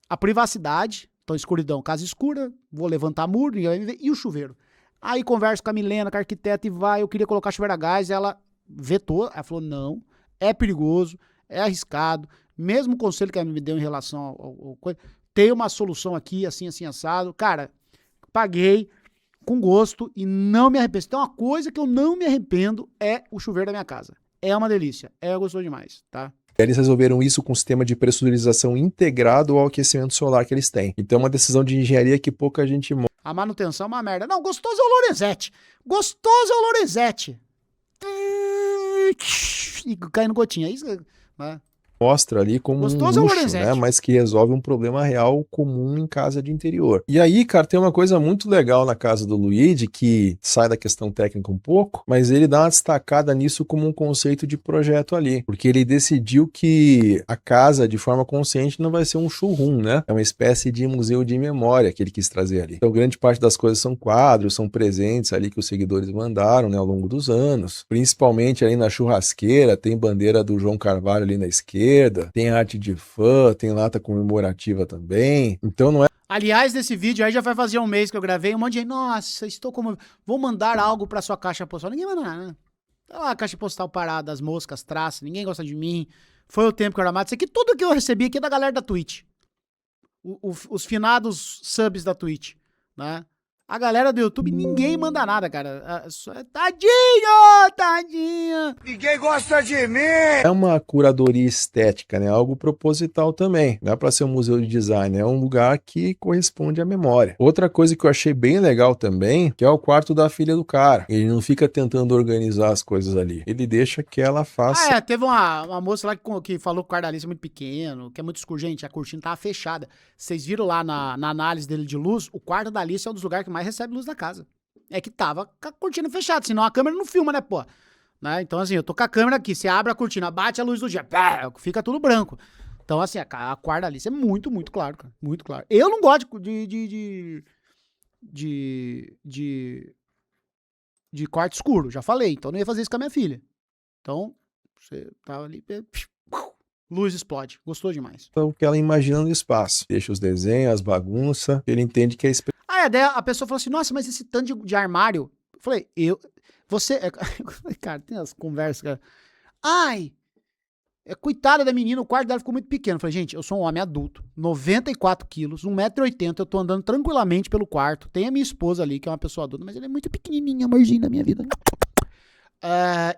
a privacidade. Então, escuridão, casa escura, vou levantar muro, ninguém vai me ver, e o chuveiro. Aí, converso com a Milena, com a arquiteta, e vai, eu queria colocar chuveiro a gás, ela vetou, ela falou, não, é perigoso, é arriscado, mesmo o conselho que ela me deu em relação ao coisa, tem uma solução aqui, assim, assim, assado. Cara, paguei com gosto e não me arrependo. Então, uma coisa que eu não me arrependo é o chuveiro da minha casa. É uma delícia, é gostoso demais, tá? Eles resolveram isso com um sistema de pressurização integrado ao aquecimento solar que eles têm. Então é uma decisão de engenharia que pouca gente mostra. A manutenção é uma merda. Não, gostoso é o Lorenzetti. Gostoso é o Lorenzetti. E caindo gotinha. É isso, né? mostra ali como Gostoso um é o luxo, Lorenzetti. né? Mas que resolve um problema real comum em casa de interior. E aí, cara, tem uma coisa muito legal na casa do Luigi, que sai da questão técnica um pouco, mas ele dá uma destacada nisso como um conceito de projeto ali. Porque ele decidiu que a casa, de forma consciente, não vai ser um showroom, né? É uma espécie de museu de memória que ele quis trazer ali. Então, grande parte das coisas são quadros, são presentes ali que os seguidores mandaram, né, ao longo dos anos. Principalmente ali na churrasqueira, tem bandeira do João Carvalho ali na esquerda, tem arte de fã, tem lata comemorativa também. Então não é. Aliás, nesse vídeo aí já vai fazer um mês que eu gravei, um monte de gente, nossa, estou como... Vou mandar algo pra sua caixa postal. Ninguém manda nada, né? Tá lá a caixa postal parada, as moscas, traças, ninguém gosta de mim. Foi o tempo que eu era amado. Isso aqui, tudo que eu recebi aqui é da galera da Twitch. Os finados subs da Twitch, né? A galera do YouTube, ninguém manda nada, cara. Tadinho! Ninguém gosta de mim! É uma curadoria estética, né? Algo proposital também. Não é para ser um museu de design, é um lugar que corresponde à memória. Outra coisa que eu achei bem legal também, que é o quarto da filha do cara. Ele não fica tentando organizar as coisas ali. Ele deixa que ela faça. Teve uma moça lá que falou que o quarto da Alice é muito pequeno, que é muito escuro. Gente, a cortina tava fechada. Vocês viram lá na análise dele de luz, o quarto da Alice é um dos lugares que mais recebe luz da casa. É que tava com a cortina fechada, senão a câmera não filma, né, pô? Né? Então, assim, eu tô com a câmera aqui, você abre a cortina, bate a luz do dia, pá, fica tudo branco. Então, assim, a quarta da Alice é muito, muito claro, cara. Muito claro. Eu não gosto de quarto escuro, já falei. Então, não ia fazer isso com a minha filha. Então, você tava ali, luz explode. Gostou demais. O que ela imagina no espaço. Deixa os desenhos, as bagunças. Ele entende que é Daí a pessoa falou assim, nossa, mas esse tanto de armário. Eu falei, você... Cara, tem as conversas, cara. Ai, coitada da menina, o quarto dela ficou muito pequeno. Eu falei, gente, eu sou um homem adulto, 94 quilos, 1,80 m, eu tô andando tranquilamente pelo quarto. Tem a minha esposa ali, que é uma pessoa adulta, mas ela é muito pequenininha, amorzinho da minha vida. A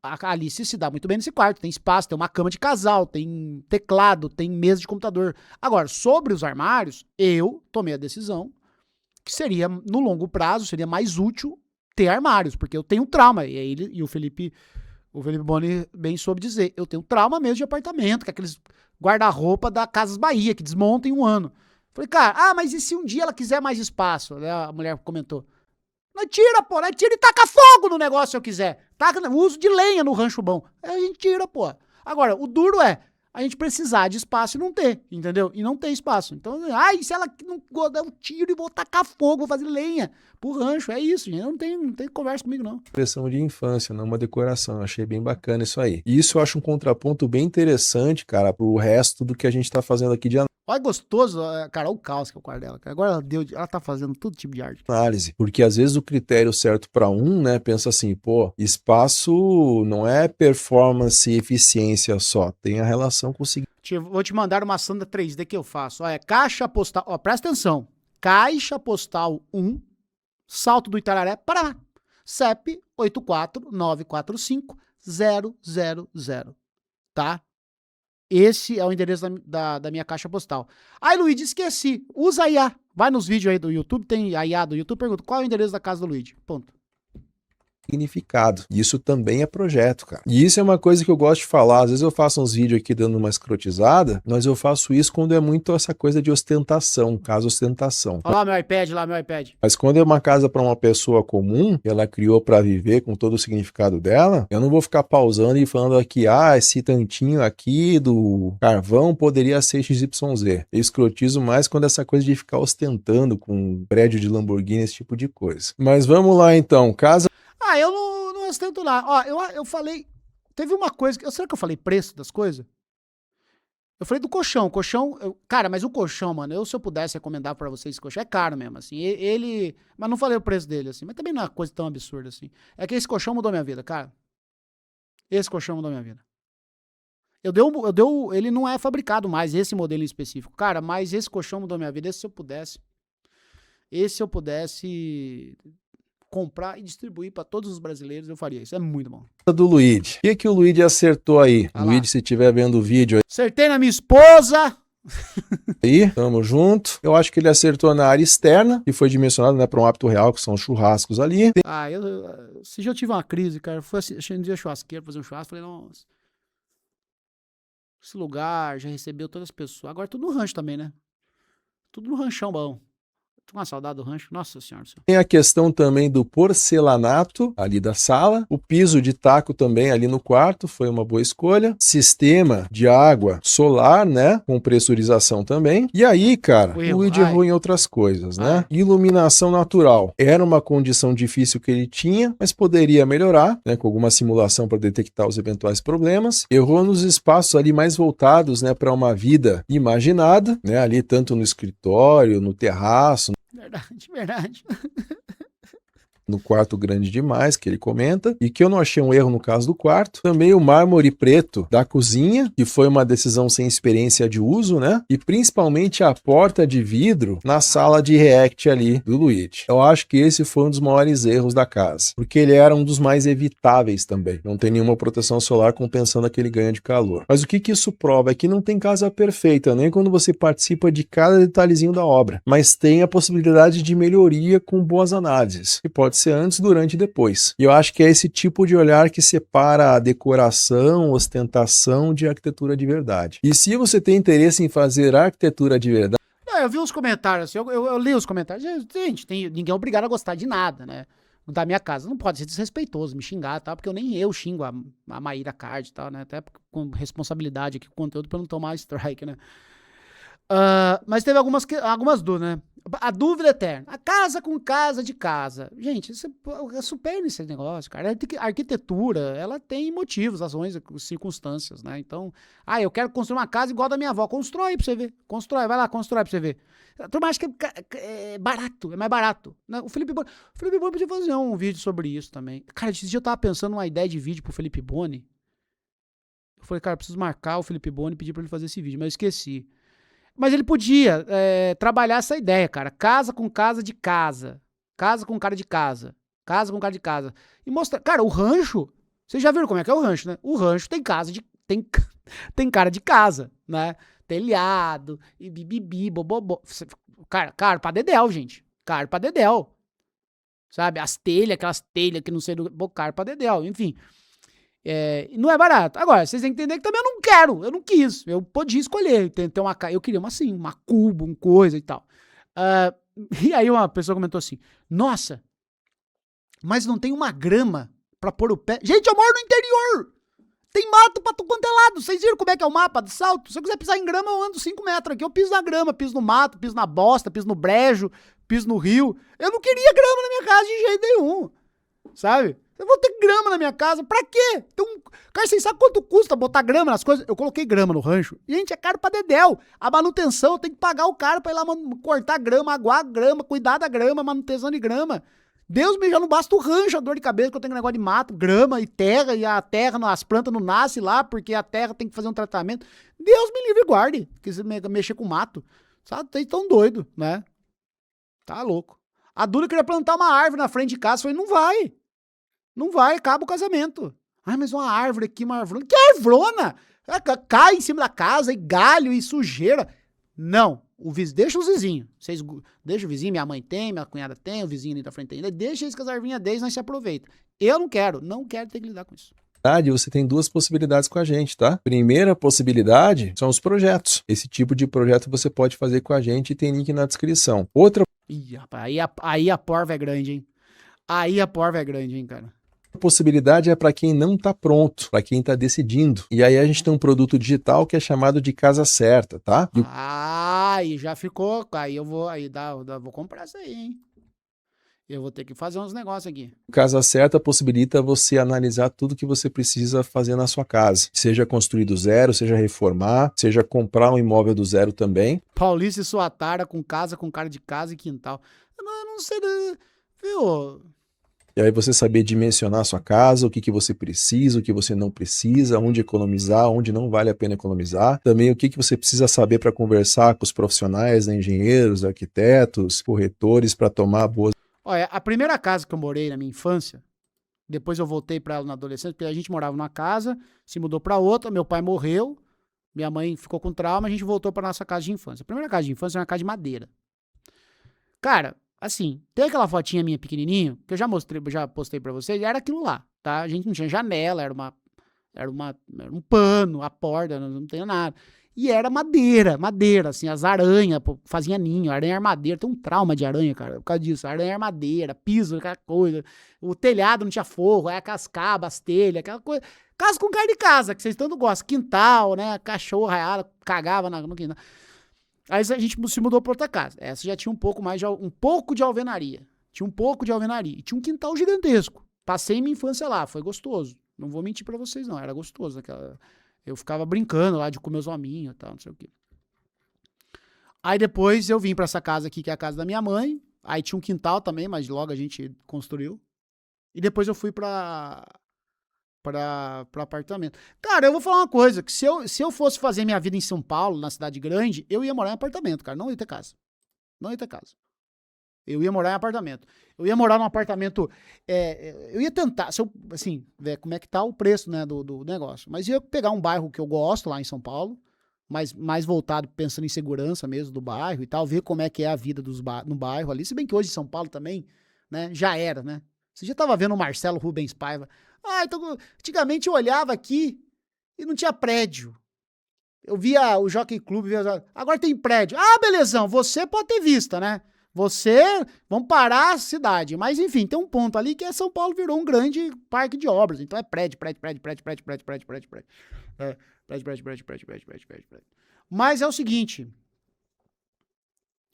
Alice se dá muito bem nesse quarto, tem espaço, tem uma cama de casal, tem teclado, tem mesa de computador. Agora, sobre os armários, eu tomei a decisão que seria, no longo prazo, seria mais útil ter armários, porque eu tenho trauma, e o Felipe Boni bem soube dizer, eu tenho trauma mesmo de apartamento, que é aqueles guarda-roupa da Casas Bahia, que desmontam em um ano. Falei, cara, mas e se um dia ela quiser mais espaço? A mulher comentou, nós tira e taca fogo no negócio se eu quiser. Taca uso de lenha no rancho bom. Aí a gente tira, pô. Agora, o duro é a gente precisar de espaço e não ter, entendeu? E não ter espaço. Então, se ela não der um tiro e vou tacar fogo, vou fazer lenha pro rancho. É isso, gente. Não tem conversa comigo, não. Impressão de infância, não uma decoração. Achei bem bacana isso aí. E isso eu acho um contraponto bem interessante, cara, pro resto do que a gente tá fazendo aqui de olha, gostoso, cara, olha o caos que é o quarto dela. Agora ela tá fazendo todo tipo de arte. Análise, porque às vezes o critério certo para um, né, pensa assim, pô, espaço não é performance e eficiência só, tem a relação com o seguinte. Vou te mandar uma sanda 3D que eu faço. Olha, caixa postal, presta atenção. Caixa postal 1, Salto do Itararé, Paraná. CEP 84945-000. Tá? Esse é o endereço da minha caixa postal. Aí, Luigi, esqueci. Usa a IA. Vai nos vídeos aí do YouTube, tem a IA do YouTube, pergunta qual é o endereço da casa do Luigi. Ponto. Significado. Isso também é projeto, cara. E isso é uma coisa que eu gosto de falar. Às vezes eu faço uns vídeos aqui dando uma escrotizada, mas eu faço isso quando é muito essa coisa de ostentação, caso ostentação. Olha lá meu iPad. Mas quando é uma casa para uma pessoa comum, que ela criou para viver com todo o significado dela, eu não vou ficar pausando e falando aqui, esse tantinho aqui do carvão poderia ser XYZ. Eu escrotizo mais quando essa coisa de ficar ostentando com um prédio de Lamborghini, esse tipo de coisa. Mas vamos lá então, casa... Eu não ostento lá. Ó, eu falei... Teve uma coisa... Será que eu falei preço das coisas? Eu falei do colchão. Cara, mas o colchão, mano, se eu pudesse recomendar pra vocês esse colchão, é caro mesmo, assim. Mas não falei o preço dele, assim. Mas também não é uma coisa tão absurda, assim. É que esse colchão mudou minha vida, cara. Esse colchão mudou minha vida. Ele não é fabricado mais, esse modelo em específico. Cara, mas esse colchão mudou minha vida. Esse se eu pudesse comprar e distribuir para todos os brasileiros, eu faria isso. É muito bom. Do Luigi. O que o Luigi acertou aí? Luigi, se estiver vendo o vídeo aí. Acertei na minha esposa. Aí, tamo junto. Eu acho que ele acertou na área externa, que foi dimensionado, né, para um hábito real, que são os churrascos ali. Esse dia eu tive uma crise, cara. Fui achei um dia churrasqueiro, fazer um churrasco, falei, nossa. esse lugar, já recebeu todas as pessoas. Agora tudo no rancho também, né? Tudo no ranchão bom. Tô com uma saudade do rancho. Nossa senhora. Tem a questão também do porcelanato ali da sala. O piso de taco também ali no quarto foi uma boa escolha. Sistema de água solar, né? Com pressurização também. E aí, cara, o Luigi errou em outras coisas, né? Iluminação natural. Era uma condição difícil que ele tinha, mas poderia melhorar, né? Com alguma simulação para detectar os eventuais problemas. Errou nos espaços ali mais voltados, né? Para uma vida imaginada, né? Ali tanto no escritório, no terraço, Verdade. no quarto grande demais, que ele comenta, e que eu não achei um erro no caso do quarto. Também o mármore preto da cozinha, que foi uma decisão sem experiência de uso, né? E principalmente a porta de vidro na sala de react ali do Luigi. Eu acho que esse foi um dos maiores erros da casa, porque ele era um dos mais evitáveis também. Não tem nenhuma proteção solar compensando aquele ganho de calor. Mas o que isso prova? É que não tem casa perfeita, nem quando você participa de cada detalhezinho da obra, mas tem a possibilidade de melhoria com boas análises, que pode ser antes, durante e depois. E eu acho que é esse tipo de olhar que separa a decoração, ostentação de arquitetura de verdade. E se você tem interesse em fazer arquitetura de verdade... Não, eu vi os comentários, assim, eu li os comentários. Gente, ninguém é obrigado a gostar de nada, né? Da minha casa. Não pode ser desrespeitoso, me xingar, tá? Porque nem eu xingo a Maíra Card e tal, né? Até com responsabilidade aqui com o conteúdo pra não tomar strike, né? Mas teve algumas dúvidas, né? A dúvida eterna. A casa com casa de casa. Gente, supera esse negócio, cara. A arquitetura, ela tem motivos, razões, circunstâncias, né? Então, eu quero construir uma casa igual a da minha avó. Constrói pra você ver. Constrói, vai lá, constrói pra você ver. A turma acha que é barato, é mais barato. O Felipe Boni podia fazer um vídeo sobre isso também. Cara, esse dia eu tava pensando numa ideia de vídeo pro Felipe Boni. Eu falei, cara, eu preciso marcar o Felipe Boni e pedir pra ele fazer esse vídeo, mas eu esqueci. Mas ele podia trabalhar essa ideia, cara. Casa com casa de casa. Casa com cara de casa. Casa com cara de casa. E mostrar. Cara, o rancho. Vocês já viram como é que é o rancho, né? O rancho tem casa de. Tem cara de casa, né? Telhado, e bibibi, bobobó. Caro pra dedéu, gente. Caro pra dedéu. Sabe? As telhas, aquelas telhas que não sei do. Caro pra dedéu. Enfim. Não é barato. Agora, vocês têm que entender que também eu não quero, eu não quis. Eu podia escolher. Eu queria uma cubo, uma coisa e tal. E aí uma pessoa comentou assim: nossa, mas não tem uma grama pra pôr o pé. Gente, eu moro no interior! Tem mato pra tudo quanto é lado. Vocês viram como é que é o mapa de salto? Se eu quiser pisar em grama, eu ando 5 metros aqui. Eu piso na grama, piso no mato, piso na bosta, piso no brejo, piso no rio. Eu não queria grama na minha casa de jeito nenhum. Sabe? Eu vou ter grama na minha casa, pra quê? Cara, vocês sabem quanto custa botar grama nas coisas? Eu coloquei grama no rancho. Gente, é caro pra dedéu. A manutenção, tem que pagar o cara pra ir lá cortar grama, aguar grama, cuidar da grama, manutenção de grama. Deus me já não basta o rancho, a dor de cabeça, que eu tenho um negócio de mato, grama e a terra, as plantas não nascem lá, porque a terra tem que fazer um tratamento. Deus me livre e guarde, que você mexer com mato. Sabe? Vocês tão doido, né? Tá louco. A Duda queria plantar uma árvore na frente de casa, eu falei, não vai. Não vai, acaba o casamento. Mas uma árvore aqui, uma árvore. Que árvorona? Cai em cima da casa, e galho, e sujeira. Não. Deixa os vizinhos. Deixa o vizinho, minha mãe tem, minha cunhada tem, o vizinho ali da frente tem. Deixa eles com as arvinhas deles, nós se aproveita. Eu não quero ter que lidar com isso. Você tem duas possibilidades com a gente, tá? Primeira possibilidade são os projetos. Esse tipo de projeto você pode fazer com a gente e tem link na descrição. Outra... Ih, rapaz, aí a porva é grande, hein? Aí a porva é grande, hein, cara? Possibilidade é para quem não está pronto, para quem está decidindo. E aí a gente tem um produto digital que é chamado de Casa Certa, tá? E já ficou. Aí eu vou vou comprar isso aí, hein? Eu vou ter que fazer uns negócios aqui. Casa Certa possibilita você analisar tudo que você precisa fazer na sua casa. Seja construir do zero, seja reformar, seja comprar um imóvel do zero também. Paulista e sua tara com cara de casa e quintal. Eu não sei, viu? E aí você saber dimensionar a sua casa, o que você precisa, o que você não precisa, onde economizar, onde não vale a pena economizar. Também o que você precisa saber para conversar com os profissionais, né, engenheiros, arquitetos, corretores, para tomar boas... Olha, a primeira casa que eu morei na minha infância, depois eu voltei para ela na adolescência, porque a gente morava numa casa, se mudou para outra, meu pai morreu, minha mãe ficou com trauma, a gente voltou para nossa casa de infância. A primeira casa de infância era uma casa de madeira. Cara... Assim, tem aquela fotinha minha pequenininho, que eu já postei pra vocês, era aquilo lá, tá? A gente não tinha janela, Era um pano, a porta, não tem nada. E era madeira, assim, as aranhas faziam ninho, aranha armadeira, tem um trauma de aranha, cara, por causa disso, aranha armadeira, piso, aquela coisa, o telhado não tinha forro, aí as cabas, as telhas, aquela coisa, casa com cara de casa, que vocês tanto gostam, quintal, né, cachorro raiado, cagava no quintal. Aí a gente se mudou pra outra casa, essa já tinha um pouco de alvenaria, e tinha um quintal gigantesco, passei minha infância lá, foi gostoso, não vou mentir pra vocês não, era gostoso aquela... Eu ficava brincando lá de comer os hominhos e tal, não sei o quê. Aí depois eu vim pra essa casa aqui, que é a casa da minha mãe. Aí tinha um quintal também, mas logo a gente construiu. E depois eu fui pra apartamento. Cara, eu vou falar uma coisa, que se eu fosse fazer minha vida em São Paulo, na cidade grande, eu ia morar em apartamento, cara, não ia ter casa. Não ia ter casa. Eu ia morar em apartamento. Eu ia morar num apartamento. Eu ia tentar, assim, ver como é que tá o preço, né, do negócio. Mas ia pegar um bairro que eu gosto lá em São Paulo, mas mais voltado, pensando em segurança mesmo do bairro e tal, ver como é que é a vida no bairro ali. Se bem que hoje em São Paulo também, né, já era, né? Você já tava vendo o Marcelo Rubens Paiva. Então, antigamente eu olhava aqui e não tinha prédio. Eu via o Jockey Club, agora tem prédio. Belezão, você pode ter vista, né? Vamos parar a cidade. Mas, enfim, tem um ponto ali que São Paulo virou um grande parque de obras. Então é prédio. Prédio. Mas é o seguinte.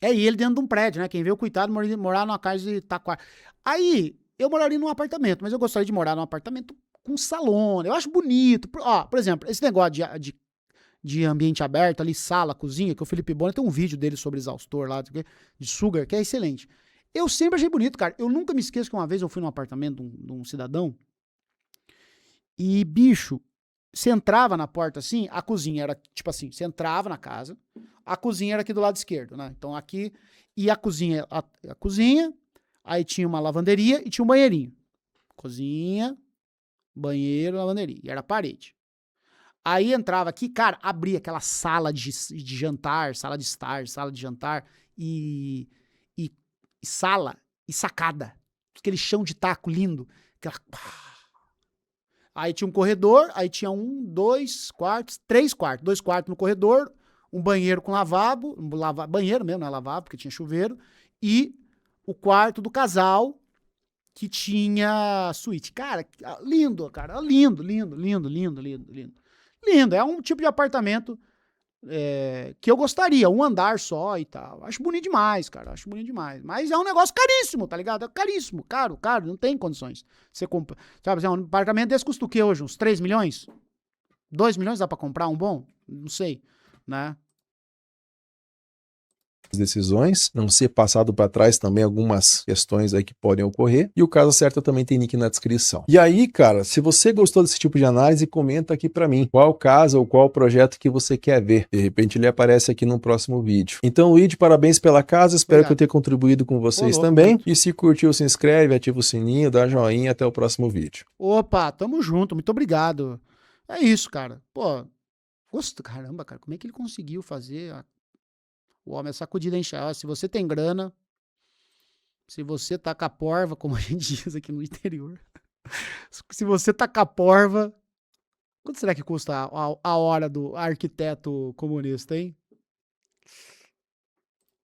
Ele dentro de um prédio, né? Quem vê o coitado morar numa casa de Taquara. Aí, eu moraria num apartamento, mas eu gostaria de morar num apartamento com salão. Eu acho bonito. Por exemplo, esse negócio de ambiente aberto ali, sala, cozinha, que o Felipe Bonner tem um vídeo dele sobre exaustor lá, de sugar, que é excelente. Eu sempre achei bonito, cara. Eu nunca me esqueço que uma vez eu fui num apartamento de um cidadão e, bicho, você entrava na porta assim, a cozinha era tipo assim, você entrava na casa, a cozinha era aqui do lado esquerdo, né? Então aqui, e a cozinha, a cozinha, aí tinha uma lavanderia e tinha um banheirinho. Cozinha, banheiro, lavanderia. E era a parede. Aí entrava aqui, cara, abria aquela sala de jantar, sala de estar, sala de jantar e sala e sacada. Aquele chão de taco lindo. Aí tinha um corredor, aí tinha 1, 2 quartos, 3 quartos. 2 quartos no corredor, um banheiro com lavabo, banheiro mesmo, não é lavabo, porque tinha chuveiro, e o quarto do casal, que tinha suíte. Cara, lindo, cara, lindo. Lindo, é um tipo de apartamento que eu gostaria, um andar só e tal. Acho bonito demais, cara, acho bonito demais. Mas é um negócio caríssimo, tá ligado? É caríssimo, caro, não tem condições. Você compra, sabe, um apartamento desse custa o quê hoje? Uns 3 milhões? 2 milhões dá pra comprar um bom? Não sei, né? Decisões, não ser passado para trás também algumas questões aí que podem ocorrer, e o Casa Certa também tem link na descrição. E aí, cara, se você gostou desse tipo de análise, comenta aqui para mim qual casa ou qual projeto que você quer ver. De repente ele aparece aqui no próximo vídeo. Então, Luigi, parabéns pela casa, espero que eu tenha contribuído com vocês também. E se curtiu, se inscreve, ativa o sininho, dá joinha, até o próximo vídeo. Opa, tamo junto, muito obrigado. É isso, cara. Pô, caramba, cara, como é que ele conseguiu fazer o homem, a sacudida em chave? Se você tem grana, se você tá com a porva, como a gente diz aqui no interior, se você tá com a porva, quanto será que custa a hora do arquiteto comunista, hein?